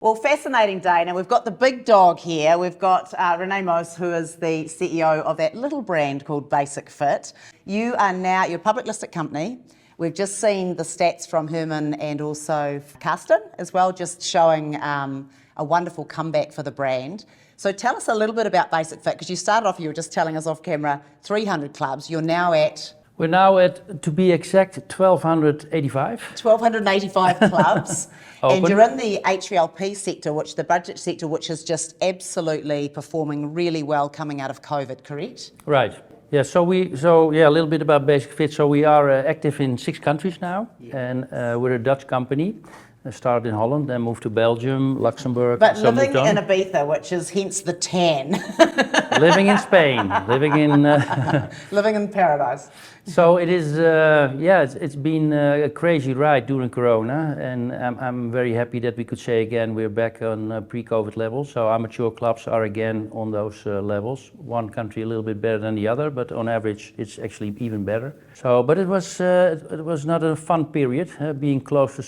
Well, fascinating day. Now, we've got the big dog here. We've got Rene Moos, who is the CEO of that little brand called BasicFit. You're a public listed company. We've just seen the stats from Herman and also Karsten as well, just showing a wonderful comeback for the brand. So tell us a little bit about BasicFit, because you started off, you were just telling us off camera, 300 clubs. You're now at... We're now at, to be exact, 1,285. 1,285 clubs. And Open. you're in the HVLP sector, which the budget sector, which is just absolutely performing really well coming out of COVID, correct? Right. Yeah. So a little bit about BasicFit. So we are active in 6 countries now, and we're a Dutch company. I started in Holland, then moved to Belgium, Luxembourg. But living in Ibiza, which is hence the tan. Living in Spain, living in paradise. So it is, it's been a crazy ride during Corona, and I'm very happy that we could say again we're back on pre-COVID levels. So our mature clubs are again on those levels. One country a little bit better than the other, but on average it's actually even better. So, but it was not a fun period, being close to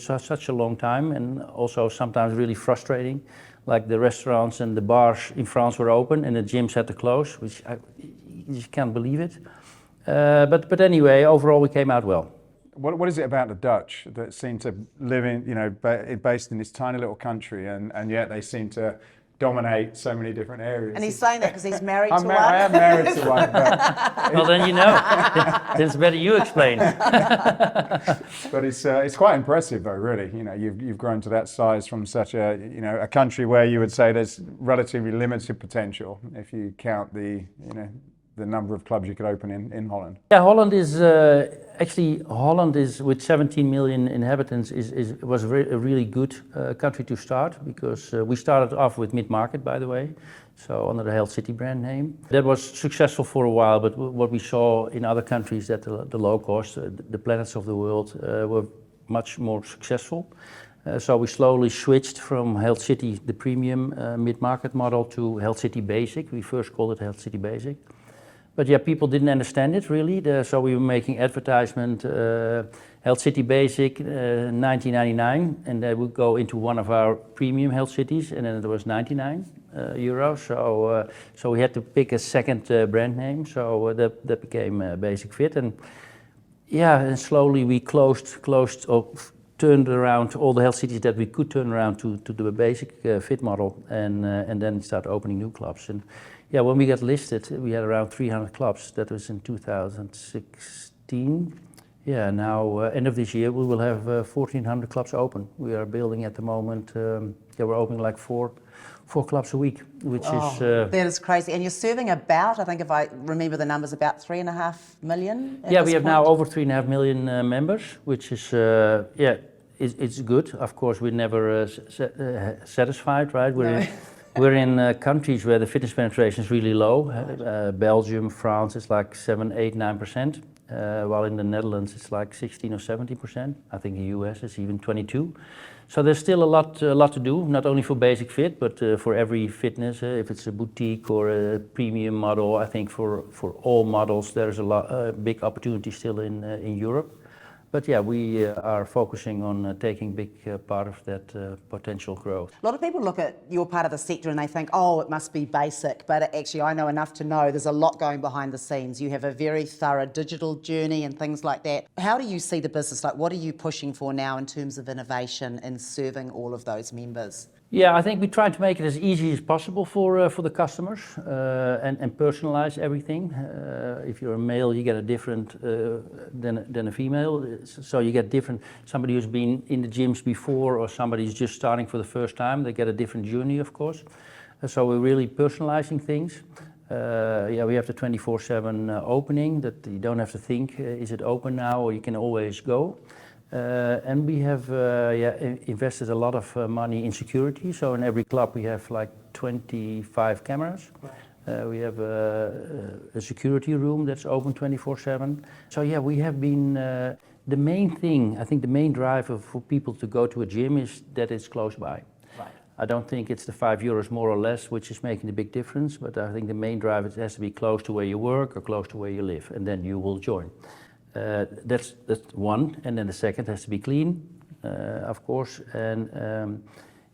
such a long time, and also sometimes really frustrating. Like the restaurants and the bars in France were open and the gyms had to close, which you just can't believe it. But anyway, overall we came out well. What is it about the Dutch that seem to live in, based in this tiny little country, and yet they seem to dominate so many different areas? And he's saying that because he's married to one. I am married to one. But well, then you know. Then it's better you explain. But it's quite impressive, though. Really, you've grown to that size from such a country where you would say there's relatively limited potential if you count the number of clubs you could open in Holland. Yeah, Holland is with 17 million inhabitants was a really good country to start, because we started off with mid-market, by the way, so under the Health City brand name. That was successful for a while, but what we saw in other countries that the low cost, the planets of the world were much more successful. So we slowly switched from Health City, the premium mid-market model, to Health City Basic. We first called it Health City Basic. But yeah, people didn't understand it really, so we were making advertisement, Health City Basic, $19.99, and they would go into one of our premium health cities, and then it was €99. So we had to pick a second brand name, so that became BasicFit, and and slowly we turned around all the health cities that we could turn around to the BasicFit model, and then start opening new clubs. And yeah, when we got listed, we had around 300 clubs. That was in 2016. Yeah, now end of this year we will have 1,400 clubs open. We are building at the moment. We're opening like four clubs a week, which is that is crazy. And you're serving about, I think if I remember the numbers, about 3.5 million. Yeah, we have now over 3.5 million members, which is it's good. Of course, we're never satisfied, right? We're in countries where the fitness penetration is really low. Belgium, France is like 7, 8, 9%, while in the Netherlands it's like 16 or 17%. I think the US is even 22. So there's still a lot to do, not only for BasicFit, but for every fitness. If it's a boutique or a premium model, I think for all models there's a big opportunity still in Europe. But yeah, we are focusing on taking a big part of that potential growth. A lot of people look at your part of the sector and they think, oh, it must be basic. But actually, I know enough to know there's a lot going behind the scenes. You have a very thorough digital journey and things like that. How do you see the business? Like, what are you pushing for now in terms of innovation and serving all of those members? Yeah, I think we try to make it as easy as possible for the customers and personalize everything. If you're a male, you get a different than a female. So you get different. Somebody who's been in the gyms before, or somebody who's just starting for the first time, they get a different journey, of course. So we're really personalizing things. We have the 24/7 opening that you don't have to think, is it open now, or you can always go. And we have invested a lot of money in security. So in every club we have like 25 cameras. We have a security room that's open 24/7. So yeah, we have been, the main thing, I think the main driver for people to go to a gym is that it's close by. Right. I don't think it's the €5 more or less which is making the big difference, but I think the main driver has to be close to where you work or close to where you live, and then you will join. That's one, and then the second has to be clean, of course, and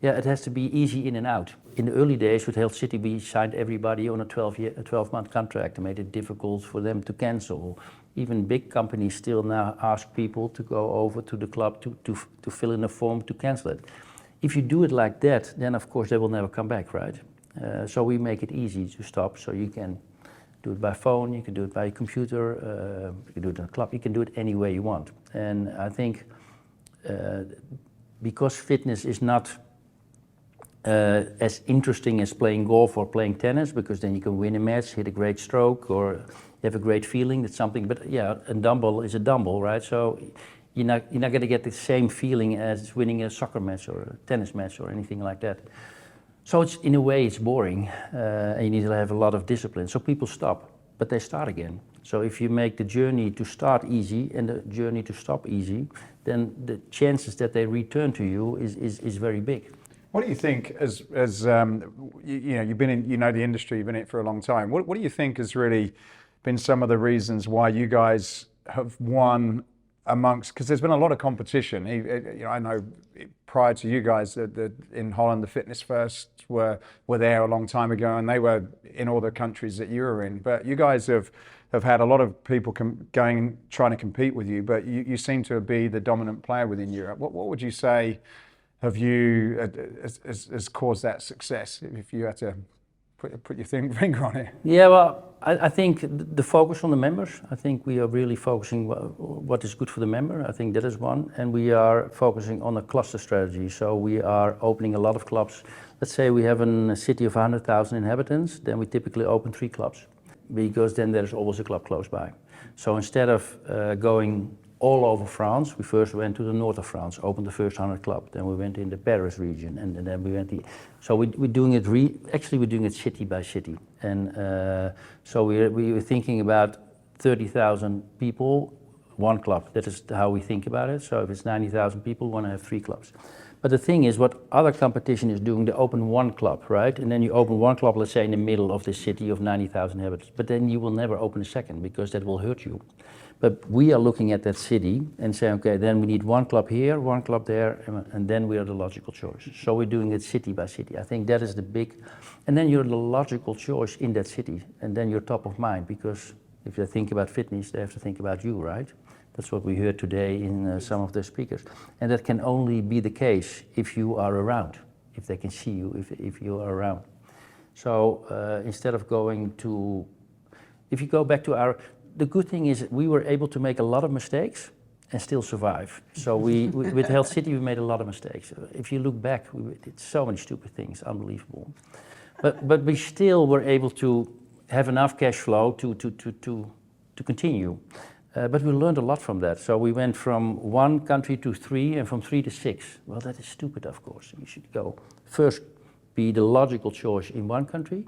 Yeah, it has to be easy in and out. In the early days with Health City, we signed everybody on a 12-month contract and made it difficult for them to cancel. Even big companies still now ask people to go over to the club to fill in a form to cancel it. If you do it like that, then of course they will never come back, right? So we make it easy to stop, so you can do it by phone, you can do it by computer, you can do it in a club, you can do it any way you want. And I think because fitness is not as interesting as playing golf or playing tennis, because then you can win a match, hit a great stroke, or you have a great feeling, that's something, but yeah, a dumbbell is a dumbbell, right? So you're not going to get the same feeling as winning a soccer match or a tennis match or anything like that. So it's, in a way, it's boring, and you need to have a lot of discipline. So people stop, but they start again. So if you make the journey to start easy and the journey to stop easy, then the chances that they return to you is very big. What do you think, as you know, you've been in, you know, the industry, you've been in it for a long time. What do you think has really been some of the reasons why you guys have won amongst? Because there's been a lot of competition. You know, I know prior to you guys, in Holland, the Fitness First were there a long time ago, and they were in all the countries that you were in. But you guys have had a lot of people trying to compete with you, but you seem to be the dominant player within Europe. What would you say have you has caused that success, if you had to put your finger on it? Yeah, well, I think the focus on the members. I think we are really focusing what is good for the member. I think that is one, and we are focusing on a cluster strategy. So we are opening a lot of clubs. Let's say we have a city of 100,000 inhabitants, then we typically open 3 clubs, because then there's always a club close by. So instead of going all over France, we first went to the north of France, opened the first 100 club. Then we went in the Paris region, and then we went. So we're doing it. Actually, we're doing it city by city, and so we were thinking about 30,000 people, 1 club. That is how we think about it. So if it's 90,000 people, we want to have 3 clubs. But the thing is, what other competition is doing, they open 1 club, right? And then you open 1 club, let's say in the middle of this city of 90,000 inhabitants. But then you will never open a second, because that will hurt you. But we are looking at that city and saying, okay, then we need 1 club here, 1 club there, and then we are the logical choice. So we're doing it city by city. I think that is the big, and then you're the logical choice in that city, and then you're top of mind, because if they think about fitness, they have to think about you, right? That's what we heard today in some of the speakers. And that can only be the case if you are around, if they can see you, if you are around. So instead of going to, if you go back to the good thing is we were able to make a lot of mistakes and still survive. So with Health City, we made a lot of mistakes. If you look back, we did so many stupid things, unbelievable. But we still were able to have enough cash flow to continue. But we learned a lot from that. So we went from 1 country to 3, and from 3 to 6. Well, that is stupid, of course. You should go first, be the logical choice in 1 country.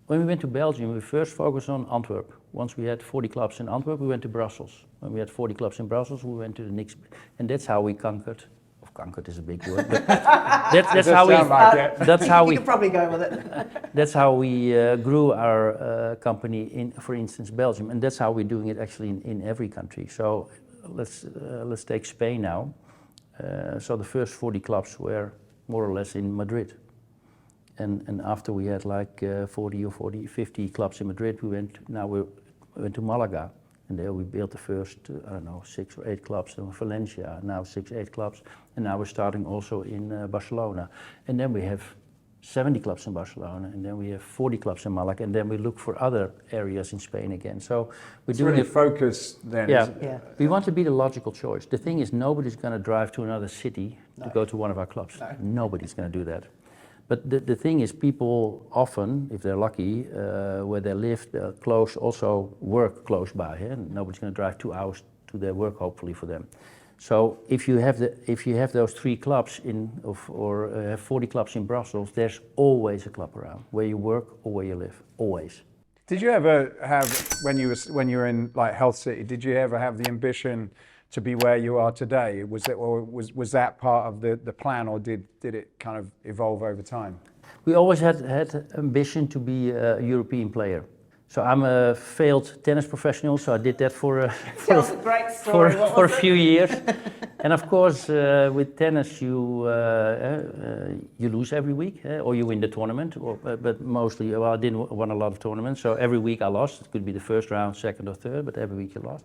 When we went to Belgium, we first focused on Antwerp. Once we had 40 clubs in Antwerp, we went to Brussels. When we had 40 clubs in Brussels, we went to the next, and that's how we conquered. Conquered is a big word, but that's how we. That's how we. You could probably go with it. That's how we grew our company in, for instance, Belgium, and that's how we're doing it actually in every country. So let's take Spain now. So the first 40 clubs were more or less in Madrid. And after we had like 50 clubs in Madrid, we went to Malaga. And there we built the first, 6 or 8 clubs in Valencia, now 6, 8 clubs. And now we're starting also in Barcelona. And then we have 70 clubs in Barcelona, and then we have 40 clubs in Malaga, and then we look for other areas in Spain again. So we're doing really focused then. Yeah. We want to be the logical choice. The thing is, nobody's going to drive to another city to go to one of our clubs. No. Nobody's going to do that. But the thing is, people often, if they're lucky, where they live, close, also work close by. And nobody's going to drive 2 hours to their work, hopefully, for them. So if you have those 3 clubs or have 40 clubs in Brussels, there's always a club around where you work or where you live, always. Did you ever have, when you were in like Health City, did you ever have the ambition to be where you are today? Was that part of the plan, or did it kind of evolve over time? We always had ambition to be a European player. So I'm a failed tennis professional, so I did that for Tell us a great story. for a few years. And of course, with tennis, you lose every week, or you win the tournament. But mostly, well, I didn't win a lot of tournaments, so every week I lost. It could be the first round, second or third, but every week you lost.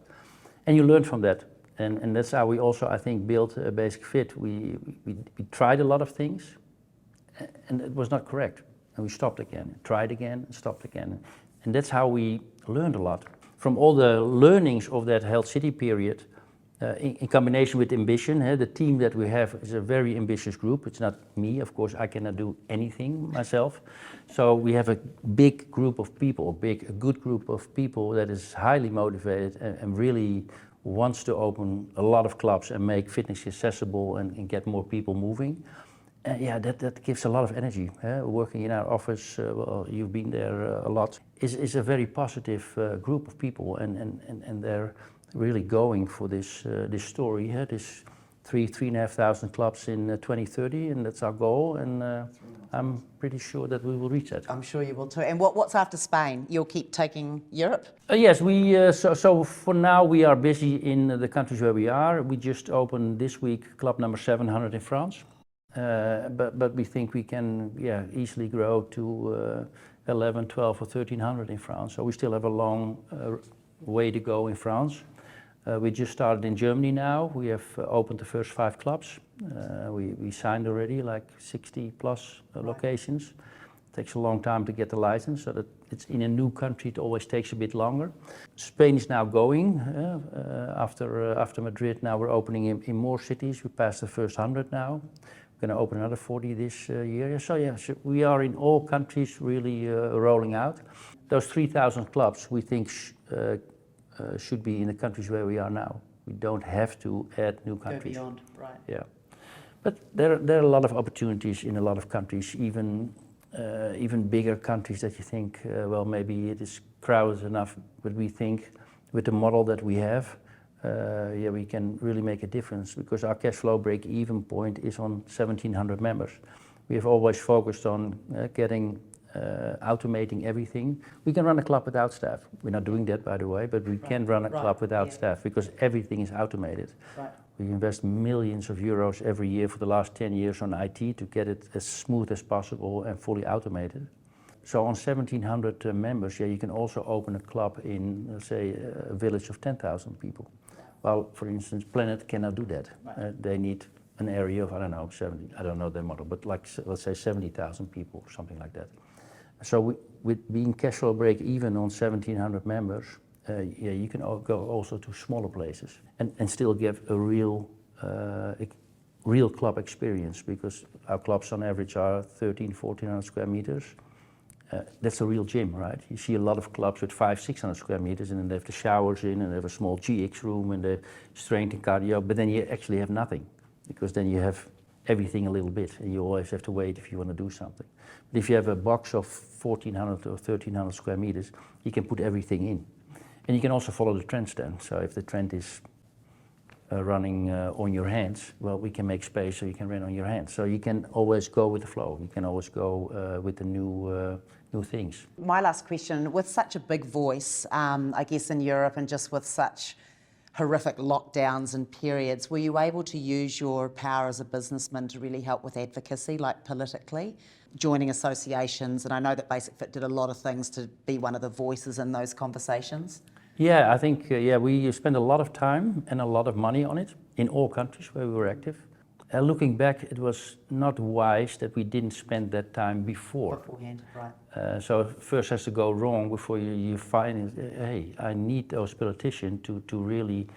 And you learn from that. And that's how we also, I think, built BasicFit. We tried a lot of things, and it was not correct. And we stopped again, tried again, and stopped again. And that's how we learned a lot. From all the learnings of that Health City period, in combination with ambition, the team that we have is a very ambitious group. It's not me, of course, I cannot do anything myself. So we have a big group of people, a good group of people that is highly motivated and really wants to open a lot of clubs and make fitness accessible and get more people moving. Yeah, that gives a lot of energy. Working in our office, well, you've been there a lot, is a very positive group of people, and they're really going for this story. This 3,500 clubs in 2030, and that's our goal. And I'm pretty sure that we will reach that. I'm sure you will too. And what's after Spain? You'll keep taking Europe? Yes, so for now we are busy in the countries where we are. We just opened this week club number 700 in France. But we think we can easily grow to 11, 12 or 1,300 in France. So we still have a long way to go in France. We just started in Germany now. We have opened the first 5 clubs. We signed already like 60 plus locations. It takes a long time to get the license, so that it's in a new country, it always takes a bit longer. Spain is now going. After Madrid, now we're opening in more cities. We passed the first 100 now. We're going to open another 40 this year. So we are in all countries really rolling out. Those 3,000 clubs we think should be in the countries where we are now. We don't have to add new countries. Go beyond, right. Yeah. But there are a lot of opportunities in a lot of countries, even bigger countries that you think, well, maybe it is crowded enough, but we think with the model that we have, we can really make a difference, because our cash flow break-even point is on 1,700 members. We have always focused on automating everything. We can run a club without staff. We're not doing that, by the way, but we can run a club without staff because everything is automated. Right. We invest millions of euros every year for the last 10 years on IT to get it as smooth as possible and fully automated. So on 1,700 members, you can also open a club in, let's say, a village of 10,000 people. Well, for instance, Planet cannot do that. Right. They need an area of, I don't know, 70, I don't know their model, but like, let's say 70,000 people or something like that. So with being cash flow break even on 1,700 members, you can go also to smaller places and still give a real club experience, because our clubs on average are 1,400 square meters. That's a real gym, right? You see a lot of clubs with 500-600 square meters, and then they have the showers in, and they have a small GX room, and the strength and cardio, but then you actually have nothing, because then you have everything a little bit, and you always have to wait if you want to do something. But if you have a box of 1,400 or 1,300 square meters, you can put everything in. And you can also follow the trends then. So if the trend is running on your hands, well, we can make space so you can run on your hands. So you can always go with the flow. You can always go with the new things. My last question, with such a big voice, I guess in Europe, and just with such horrific lockdowns and periods, were you able to use your power as a businessman to really help with advocacy, like politically, joining associations? And I know that BasicFit did a lot of things to be one of the voices in those conversations. Yeah, I think we spent a lot of time and a lot of money on it in all countries where we were active. Looking back, it was not wise that we didn't spend that time beforehand, right? So it first has to go wrong before you find, hey, I need those politicians to really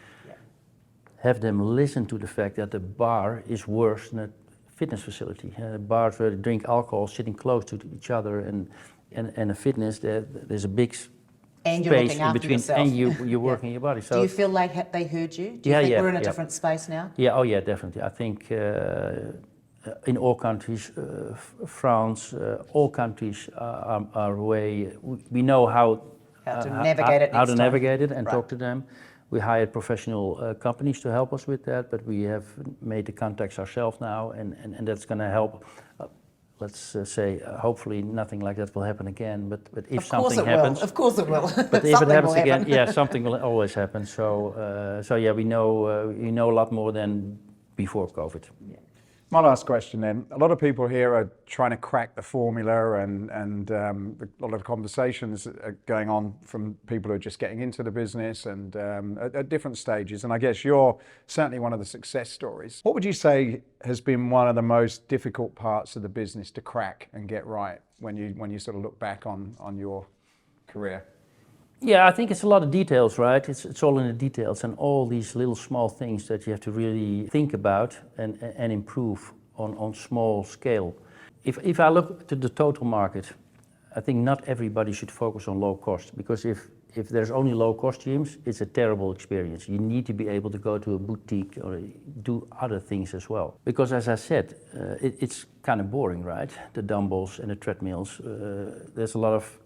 have them listen to the fact that the bar is worse than a fitness facility. Bars where they drink alcohol sitting close to each other, and a fitness, there's a big and you're looking after between yourself. and you're working your body. So do you feel like they heard you? Do you think we're in a different space now? Yeah, oh yeah, definitely. I think in all countries, France, all countries are way, we know how to navigate it. How to navigate it and talk to them. We hired professional companies to help us with that, but we have made the contacts ourselves now, and that's going to help. let's say, hopefully nothing like that will happen again. But if Of course something it happens, will. Of course it will. but if it Something happens will again, happen. yeah, something will always happen. So yeah, we know a lot more than before COVID. My last question then. A lot of people here are trying to crack the formula and a lot of conversations are going on from people who are just getting into the business and at different stages. And I guess you're certainly one of the success stories. What would you say has been one of the most difficult parts of the business to crack and get right when you sort of look back on your career? Yeah, I think it's a lot of details, right? It's all in the details and all these little small things that you have to really think about and improve on small scale. If I look to the total market, I think not everybody should focus on low cost, because if there's only low cost gyms, it's a terrible experience. You need to be able to go to a boutique or do other things as well. Because as I said, it's kind of boring, right? The dumbbells and the treadmills, there's a lot of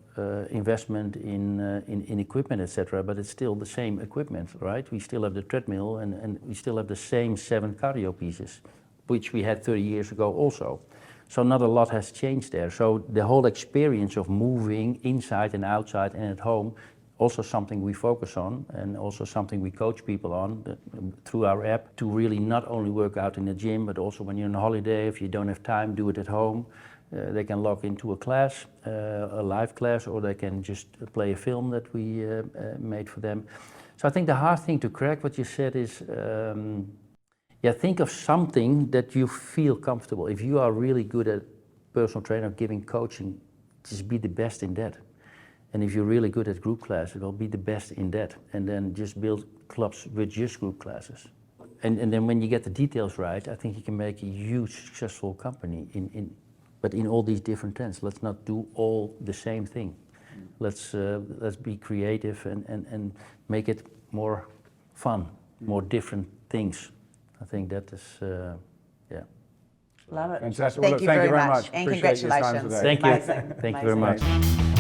investment in equipment, etc., but it's still the same equipment, right? We still have the treadmill and we still have the same 7 cardio pieces, which we had 30 years ago also. So not a lot has changed there. So the whole experience of moving inside and outside and at home, also something we focus on and also something we coach people on through our app, to really not only work out in the gym, but also when you're on holiday, if you don't have time, do it at home. They can log into a class, a live class, or they can just play a film that we made for them. So I think the hard thing to crack, what you said, is think of something that you feel comfortable. If you are really good at personal trainer, giving coaching, just be the best in that. And if you're really good at group classes, well, be the best in that. And then just build clubs with just group classes. And then when you get the details right, I think you can make a huge successful company but in all these different trends. Let's not do all the same thing. Let's be creative and make it more fun, more different things. I think that is, Love it. Fantastic. Well, Thank you very much. And Appreciate your time congratulations. today. Thank you. Amazing. Thank you very Amazing. much.